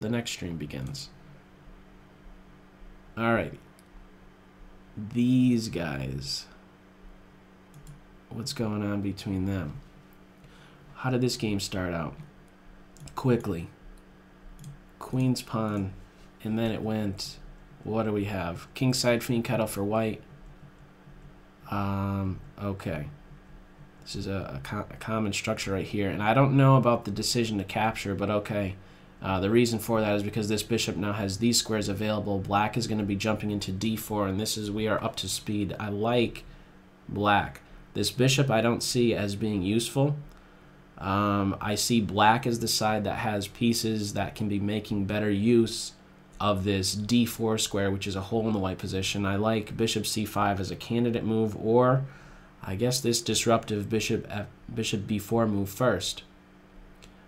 the next stream begins. Alrighty. These guys. What's going on between them? How did this game start out? Quickly. Queen's pawn, and then it went, what do we have? Kingside fiend kettle for white. Okay. This is a common structure right here, and I don't know about the decision to capture, but okay. The reason for that is because this bishop now has these squares available. Black is going to be jumping into d4, and this is, we are up to speed. I like black. This bishop I don't see as being useful. I see black as the side that has pieces that can be making better use of this d4 square, which is a hole in the white position. I like bishop c5 as a candidate move, or I guess this disruptive bishop b4 move first.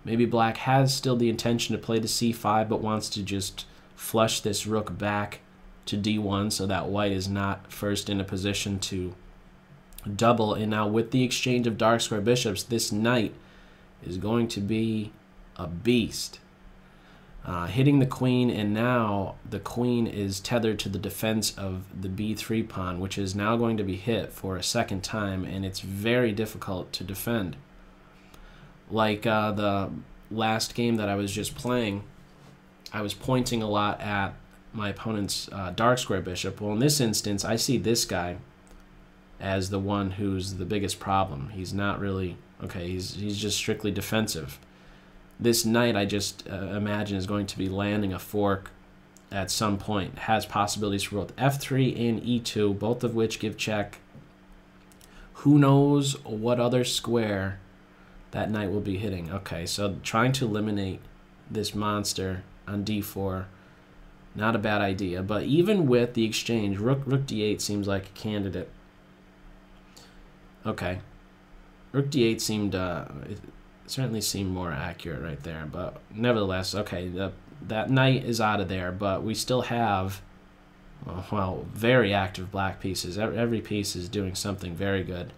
Maybe black has still the intention to play the c5, but wants to just flush this rook back to d1 so that white is not first in a position to double. And now with the exchange of dark square bishops, this knight is going to be a beast. Hitting the queen, and now the queen is tethered to the defense of the b3 pawn, which is now going to be hit for a second time, and it's very difficult to defend. Like the last game that I was just playing, I was pointing a lot at my opponent's dark square bishop. Well, in this instance, I see this guy as the one who's the biggest problem. He's not really, okay, he's just strictly defensive. This knight, I just imagine, is going to be landing a fork at some point. It has possibilities for both f3 and e2, both of which give check. Who knows what other square that knight will be hitting. Okay, so trying to eliminate this monster on d4, not a bad idea. But even with the exchange, rook d8 seems like a candidate. Okay, rook d8 seemed, it certainly seemed more accurate right there. But nevertheless, okay, that knight is out of there, but we still have, well, very active black pieces. Every piece is doing something very good.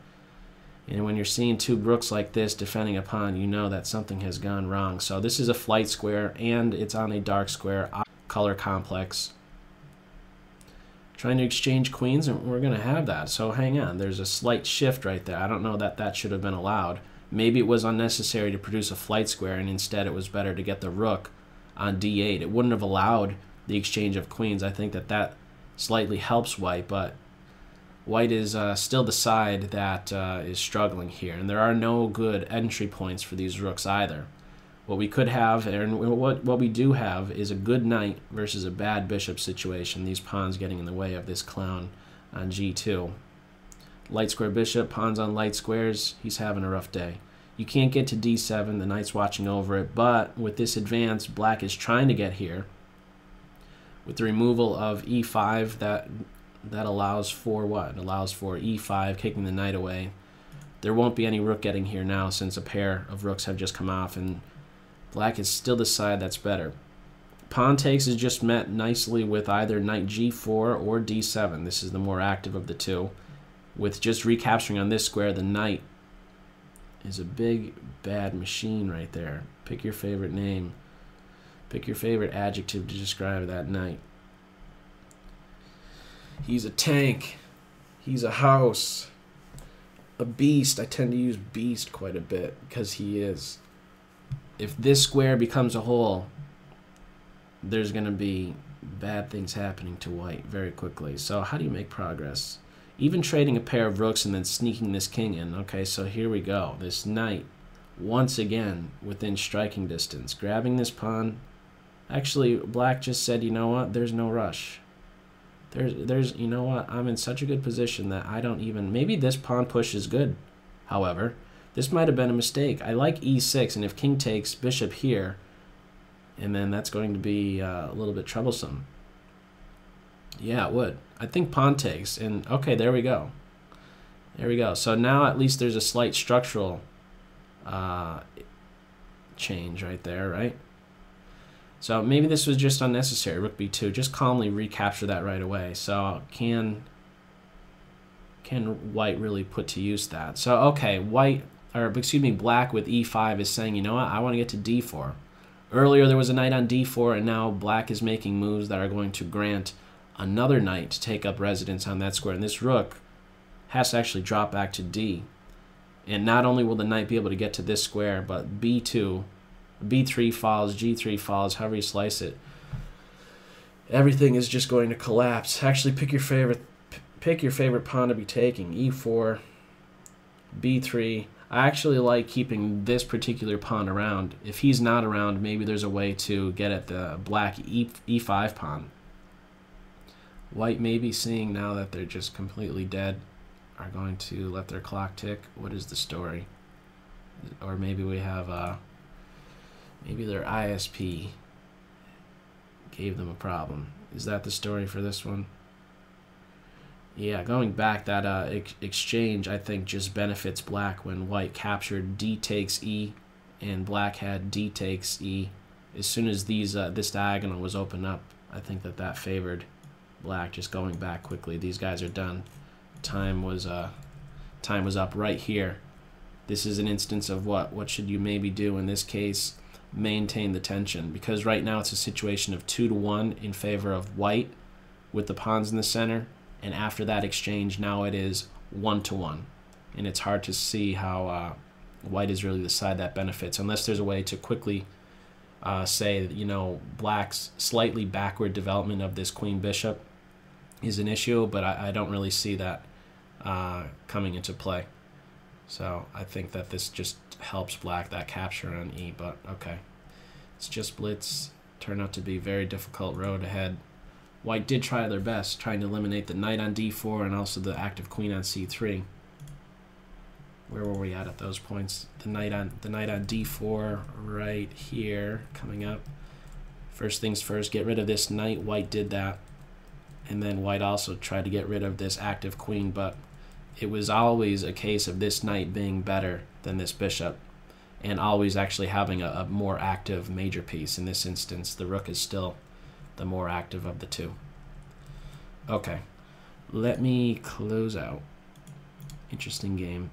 And when you're seeing two rooks like this defending a pawn, you know that something has gone wrong. So this is a flight square, and it's on a dark square color complex. Trying to exchange queens, and we're going to have that. So hang on. There's a slight shift right there. I don't know that that should have been allowed. Maybe it was unnecessary to produce a flight square, and instead it was better to get the rook on d8. It wouldn't have allowed the exchange of queens. I think that slightly helps white, but white is still the side that is struggling here, and there are no good entry points for these rooks either. What we could have, and what we do have, is a good knight versus a bad bishop situation. These pawns getting in the way of this clown on g2. Light square bishop, pawns on light squares. He's having a rough day. You can't get to d7. The knight's watching over it, but with this advance, black is trying to get here. With the removal of e5, that allows for what? It allows for e5, kicking the knight away. There won't be any rook getting here now since a pair of rooks have just come off, and black is still the side that's better. Pawn takes is just met nicely with either knight g4 or d7. This is the more active of the two. With just recapturing on this square, the knight is a big, bad machine right there. Pick your favorite name. Pick your favorite adjective to describe that knight. He's a tank. He's a house. A beast. I tend to use beast quite a bit because he is. If this square becomes a hole, there's going to be bad things happening to white very quickly. So how do you make progress? Even trading a pair of rooks and then sneaking this king in. Okay, so here we go. This knight, once again, within striking distance. Grabbing this pawn. Actually, black just said, you know what? There's no rush. There's, you know what? I'm in such a good position that I don't even... Maybe this pawn push is good, however. This might have been a mistake. I like e6, and if king takes, bishop here, and then that's going to be a little bit troublesome. Yeah, it would. I think pawn takes, and okay, there we go. There we go. So now at least there's a slight structural change right there, right? So maybe this was just unnecessary. Rook b2, just calmly recapture that right away. So can white really put to use that? So okay, black with e5 is saying, you know what, I want to get to d4. Earlier there was a knight on d4, and now black is making moves that are going to grant another knight to take up residence on that square. And this rook has to actually drop back to d. And not only will the knight be able to get to this square, but b2, b3 falls, g3 falls, however you slice it. Everything is just going to collapse. Actually, pick your favorite pawn to be taking. E4, b3. I actually like keeping this particular pawn around. If he's not around, maybe there's a way to get at the black e5 pawn. White, maybe seeing now that they're just completely dead, are going to let their clock tick. What is the story? Or maybe we have maybe their ISP gave them a problem. Is that the story for this one? Yeah, going back, that exchange, I think, just benefits black when white captured d takes e and black had d takes e. As soon as these this diagonal was opened up, I think that favored black. Just going back quickly, these guys are done. Time was up right here. This is an instance of what should you maybe do in this case? Maintain the tension, because right now it's a situation of 2-1 in favor of white with the pawns in the center. And after that exchange, now it is 1-1. And it's hard to see how white is really the side that benefits, unless there's a way to quickly say that, you know, black's slightly backward development of this queen bishop is an issue, but I don't really see that coming into play. So I think that this just helps black, that capture on e, but okay. It's just blitz. Turned out to be a very difficult road ahead. White did try their best, trying to eliminate the knight on d4 and also the active queen on c3. Where were we at those points? The knight on d4 right here, coming up. First things first, get rid of this knight. White did that. And then white also tried to get rid of this active queen, but it was always a case of this knight being better than this bishop, and always actually having a more active major piece. In this instance, the rook is still the more active of the two. Okay, let me close out. Interesting game.